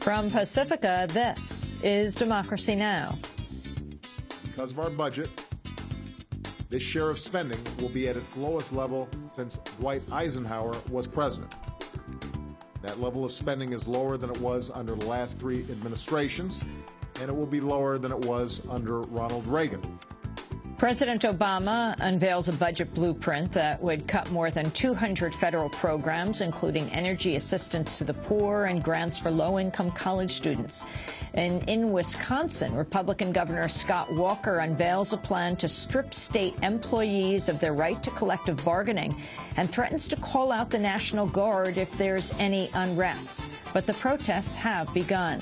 From Pacifica, this is Democracy Now! Because of our budget, this share of spending will be at its lowest level since Dwight Eisenhower was president. That level of spending is lower than it was under the last 3 administrations, and it will be lower than it was under Ronald Reagan. President Obama unveils a budget blueprint that would cut more than 200 federal programs, including energy assistance to the poor and grants for low-income college students. And in Wisconsin, Republican Governor Scott Walker unveils a plan to strip state employees of their right to collective bargaining and threatens to call out the National Guard if there's any unrest. But the protests have begun.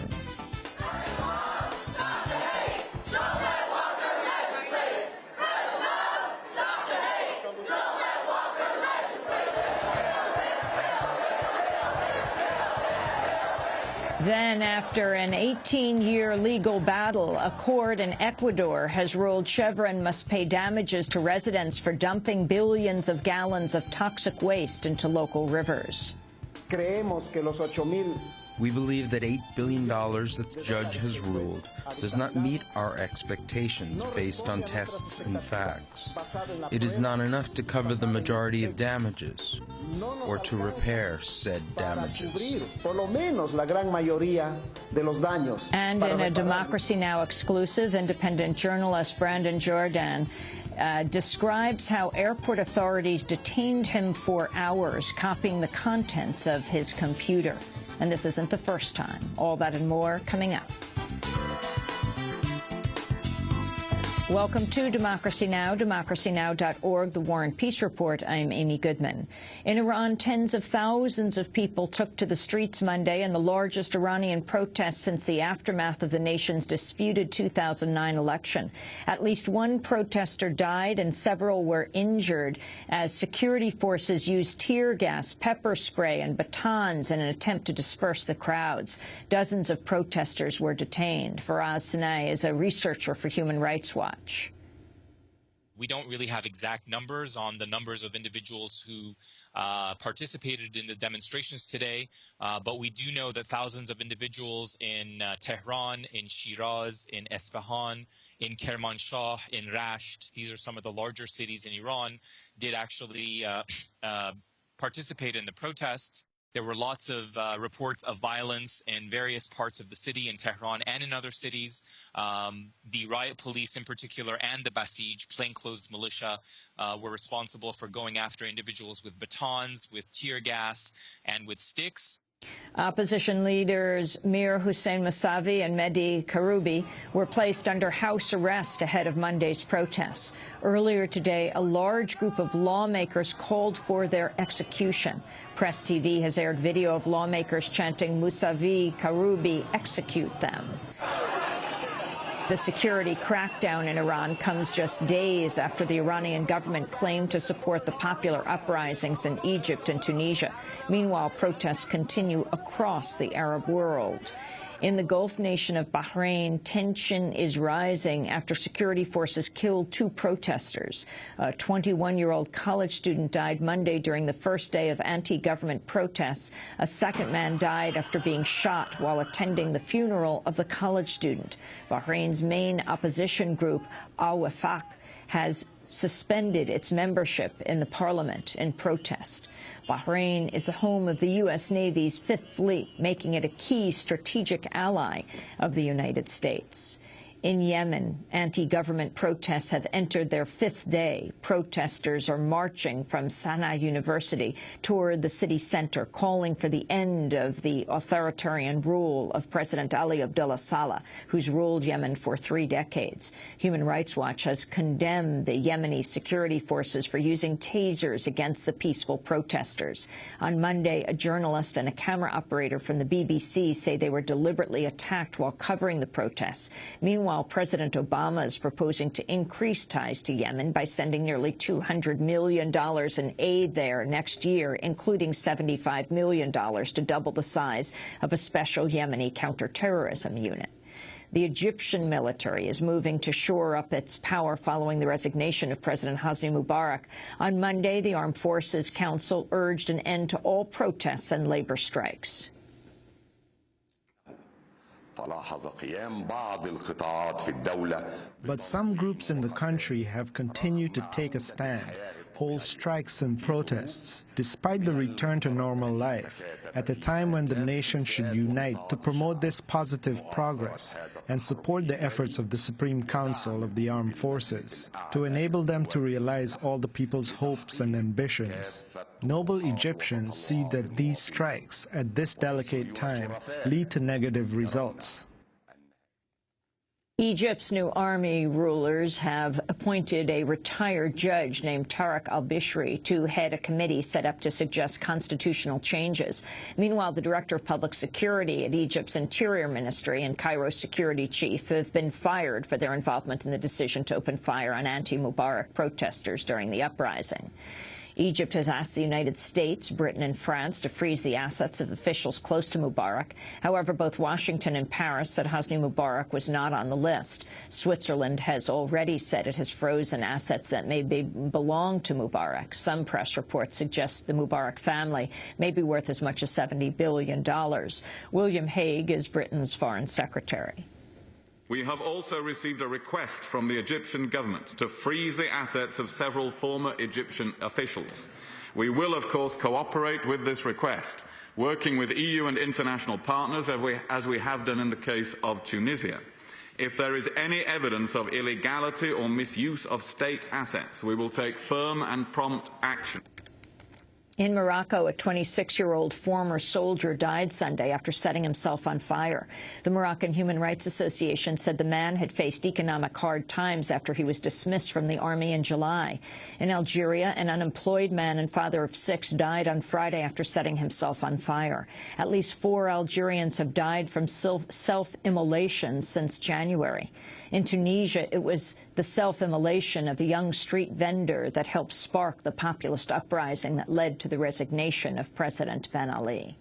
Then, after an 18-year legal battle, a court in Ecuador has ruled Chevron must pay damages to residents for dumping billions of gallons of toxic waste into local rivers. We believe that $8 billion that the judge has ruled does not meet our expectations based on tests and facts. It is not enough to cover the majority of damages or to repair said damages. And in a Democracy Now! Exclusive, independent journalist Brandon Jordan describes how airport authorities detained him for hours, copying the contents of his computer. And this isn't the first time. All that and more coming up. Welcome to Democracy Now!, democracynow.org, The War and Peace Report. I'm Amy Goodman. In Iran, tens of thousands of people took to the streets Monday in the largest Iranian protest since the aftermath of the nation's disputed 2009 election. At least one protester died and several were injured as security forces used tear gas, pepper spray, and batons in an attempt to disperse the crowds. Dozens of protesters were detained. Faraz Sanai is a researcher for Human Rights Watch. We don't really have exact numbers on the numbers of individuals who participated in the demonstrations today, but we do know that thousands of individuals in Tehran, in Shiraz, in Esfahan, in Kermanshah, in Rasht, these are some of the larger cities in Iran, did actually participate in the protests. There were lots of reports of violence in various parts of the city, in Tehran and in other cities. The riot police in particular and the Basij, plainclothes militia, were responsible for going after individuals with batons, with tear gas, and with sticks. Opposition leaders Mir Hossein Mousavi and Mehdi Karoubi were placed under house arrest ahead of Monday's protests. Earlier today, a large group of lawmakers called for their execution. Press TV has aired video of lawmakers chanting, "Mousavi, Karoubi, execute them." The security crackdown in Iran comes just days after the Iranian government claimed to support the popular uprisings in Egypt and Tunisia. Meanwhile, protests continue across the Arab world. In the Gulf nation of Bahrain, tension is rising after security forces killed 2 protesters. A 21-year-old college student died Monday during the first day of anti-government protests. A second man died after being shot while attending the funeral of the college student. Bahrain's main opposition group, Al-Wafaq, has suspended its membership in the parliament in protest. Bahrain is the home of the U.S. Navy's 5th Fleet, making it a key strategic ally of the United States. In Yemen, anti-government protests have entered their 5th day. Protesters are marching from Sana'a University toward the city center, calling for the end of the authoritarian rule of President Ali Abdullah Saleh, who's ruled Yemen for 3 decades. Human Rights Watch has condemned the Yemeni security forces for using tasers against the peaceful protesters. On Monday, a journalist and a camera operator from the BBC say they were deliberately attacked while covering the protests. Meanwhile, President Obama is proposing to increase ties to Yemen by sending nearly $200 million in aid there next year, including $75 million to double the size of a special Yemeni counterterrorism unit. The Egyptian military is moving to shore up its power following the resignation of President Hosni Mubarak. On Monday, the Armed Forces Council urged an end to all protests and labor strikes. But some groups in the country have continued to take a stand, hold strikes and protests, despite the return to normal life, at a time when the nation should unite to promote this positive progress and support the efforts of the Supreme Council of the Armed Forces to enable them to realize all the people's hopes and ambitions. Noble Egyptians see that these strikes at this delicate time lead to negative results. Egypt's new army rulers have appointed a retired judge named Tariq al-Bishri to head a committee set up to suggest constitutional changes. Meanwhile, the director of public security at Egypt's Interior Ministry and Cairo's security chief have been fired for their involvement in the decision to open fire on anti-Mubarak protesters during the uprising. Egypt has asked the United States, Britain and France to freeze the assets of officials close to Mubarak. However, both Washington and Paris said Hosni Mubarak was not on the list. Switzerland has already said it has frozen assets that may belong to Mubarak. Some press reports suggest the Mubarak family may be worth as much as $70 billion. William Hague is Britain's foreign secretary. We have also received a request from the Egyptian government to freeze the assets of several former Egyptian officials. We will, of course, cooperate with this request, working with EU and international partners as we have done in the case of Tunisia. If there is any evidence of illegality or misuse of state assets, we will take firm and prompt action. In Morocco, a 26-year-old former soldier died Sunday after setting himself on fire. The Moroccan Human Rights Association said the man had faced economic hard times after he was dismissed from the army in July. In Algeria, an unemployed man and father of 6 died on Friday after setting himself on fire. At least 4 Algerians have died from self-immolation since January. In Tunisia, it was the self-immolation of a young street vendor that helped spark the populist uprising that led to the resignation of President Ben Ali.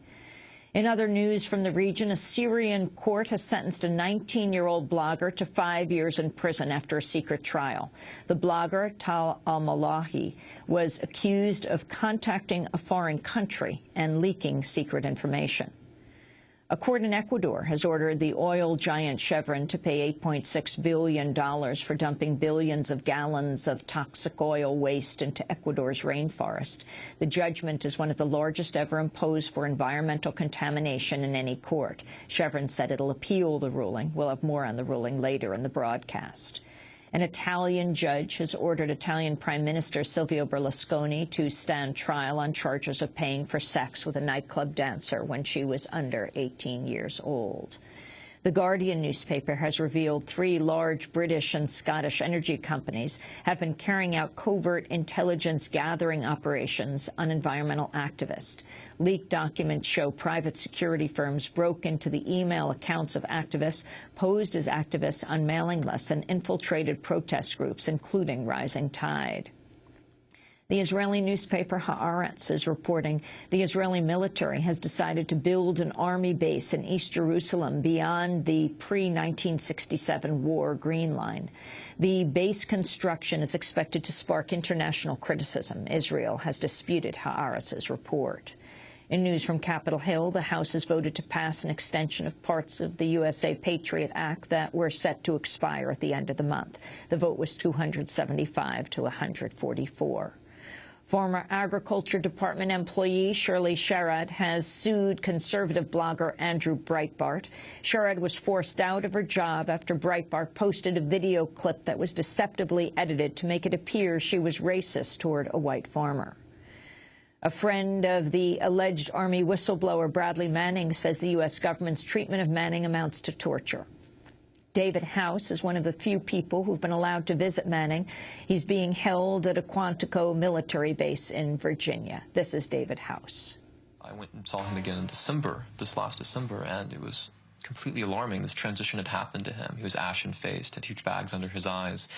In other news from the region, a Syrian court has sentenced a 19-year-old blogger to 5 years in prison after a secret trial. The blogger, Tal al-Malahi, was accused of contacting a foreign country and leaking secret information. A court in Ecuador has ordered the oil giant Chevron to pay $8.6 billion for dumping billions of gallons of toxic oil waste into Ecuador's rainforest. The judgment is one of the largest ever imposed for environmental contamination in any court. Chevron said it'll appeal the ruling. We'll have more on the ruling later in the broadcast. An Italian judge has ordered Italian Prime Minister Silvio Berlusconi to stand trial on charges of paying for sex with a nightclub dancer when she was under 18 years old. The Guardian newspaper has revealed 3 large British and Scottish energy companies have been carrying out covert intelligence gathering operations on environmental activists. Leaked documents show private security firms broke into the email accounts of activists, posed as activists on mailing lists, and infiltrated protest groups, including Rising Tide. The Israeli newspaper Haaretz is reporting the Israeli military has decided to build an army base in East Jerusalem beyond the pre-1967 war Green Line. The base construction is expected to spark international criticism. Israel has disputed Haaretz's report. In news from Capitol Hill, the House has voted to pass an extension of parts of the USA Patriot Act that were set to expire at the end of the month. The vote was 275 to 144. Former Agriculture Department employee Shirley Sherrod has sued conservative blogger Andrew Breitbart. Sherrod was forced out of her job after Breitbart posted a video clip that was deceptively edited to make it appear she was racist toward a white farmer. A friend of the alleged Army whistleblower Bradley Manning says the U.S. government's treatment of Manning amounts to torture. David House is one of the few people who've been allowed to visit Manning. He's being held at a Quantico military base in Virginia. This is David House. I went and saw him again in December, this last December, and it was completely alarming. This transition had happened to him. He was ashen-faced, had huge bags under his eyes,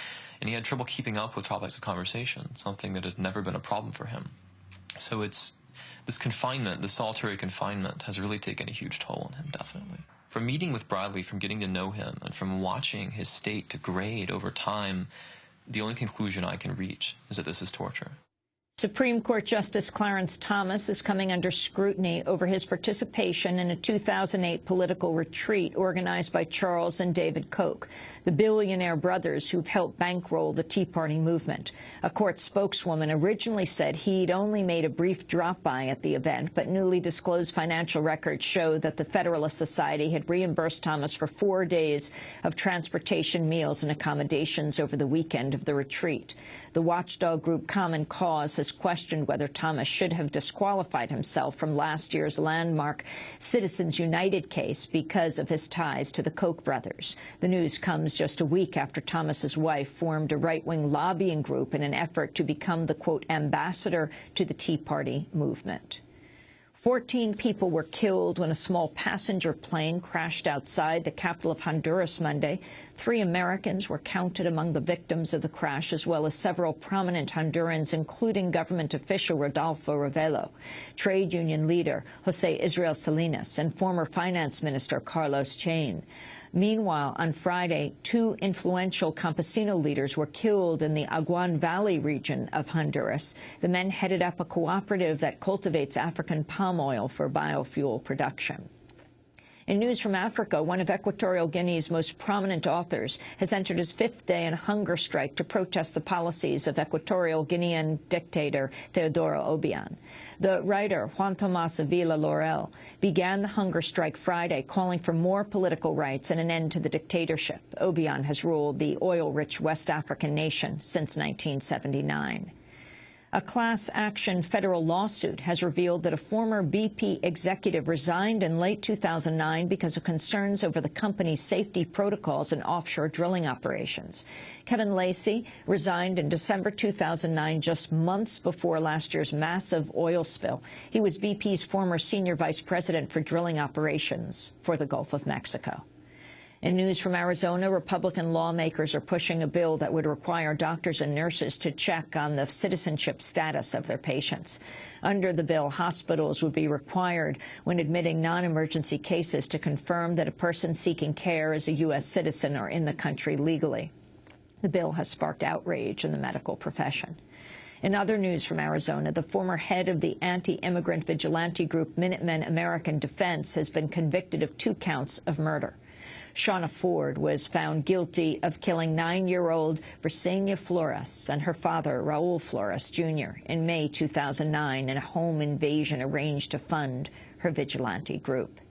and he had trouble keeping up with topics of conversation, something that had never been a problem for him. So it's this confinement, this solitary confinement, has really taken a huge toll on him, definitely. From meeting with Bradley, from getting to know him, and from watching his state degrade over time, the only conclusion I can reach is that this is torture. Supreme Court Justice Clarence Thomas is coming under scrutiny over his participation in a 2008 political retreat organized by Charles and David Koch, the billionaire brothers who've helped bankroll the Tea Party movement. A court spokeswoman originally said he'd only made a brief drop-by at the event, but newly disclosed financial records show that the Federalist Society had reimbursed Thomas for 4 days of transportation, meals, and accommodations over the weekend of the retreat. The watchdog group Common Cause has questioned whether Thomas should have disqualified himself from last year's landmark Citizens United case because of his ties to the Koch brothers. The news comes just a week after Thomas's wife formed a right-wing lobbying group in an effort to become the, quote, ambassador to the Tea Party movement. 14 people were killed when a small passenger plane crashed outside the capital of Honduras Monday. 3 Americans were counted among the victims of the crash, as well as several prominent Hondurans, including government official Rodolfo Ravelo, trade union leader Jose Israel Salinas, and former finance minister Carlos Chain. Meanwhile, on Friday, 2 influential campesino leaders were killed in the Aguan Valley region of Honduras. The men headed up a cooperative that cultivates African palm oil for biofuel production. In news from Africa, one of Equatorial Guinea's most prominent authors has entered his 5th day in a hunger strike to protest the policies of Equatorial Guinean dictator Teodoro Obiang. The writer, Juan Tomás Avila Laurel, began the hunger strike Friday, calling for more political rights and an end to the dictatorship. Obiang has ruled the oil-rich West African nation since 1979. A class-action federal lawsuit has revealed that a former BP executive resigned in late 2009 because of concerns over the company's safety protocols in offshore drilling operations. Kevin Lacey resigned in December 2009, just months before last year's massive oil spill. He was BP's former senior vice president for drilling operations for the Gulf of Mexico. In news from Arizona, Republican lawmakers are pushing a bill that would require doctors and nurses to check on the citizenship status of their patients. Under the bill, hospitals would be required, when admitting non-emergency cases, to confirm that a person seeking care is a U.S. citizen or in the country legally. The bill has sparked outrage in the medical profession. In other news from Arizona, the former head of the anti-immigrant vigilante group Minutemen American Defense has been convicted of 2 counts of murder. Shauna Ford was found guilty of killing 9-year-old Brisenia Flores and her father, Raul Flores, Jr., in May 2009 in a home invasion arranged to fund her vigilante group.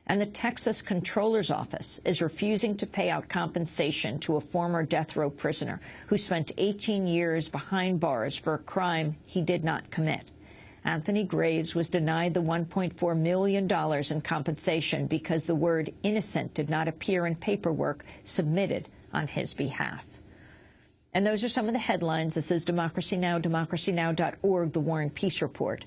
And the Texas Comptroller's Office is refusing to pay out compensation to a former death row prisoner who spent 18 years behind bars for a crime he did not commit. Anthony Graves was denied the $1.4 million in compensation because the word innocent did not appear in paperwork submitted on his behalf. And those are some of the headlines. This is Democracy Now!, democracynow.org, The War and Peace Report.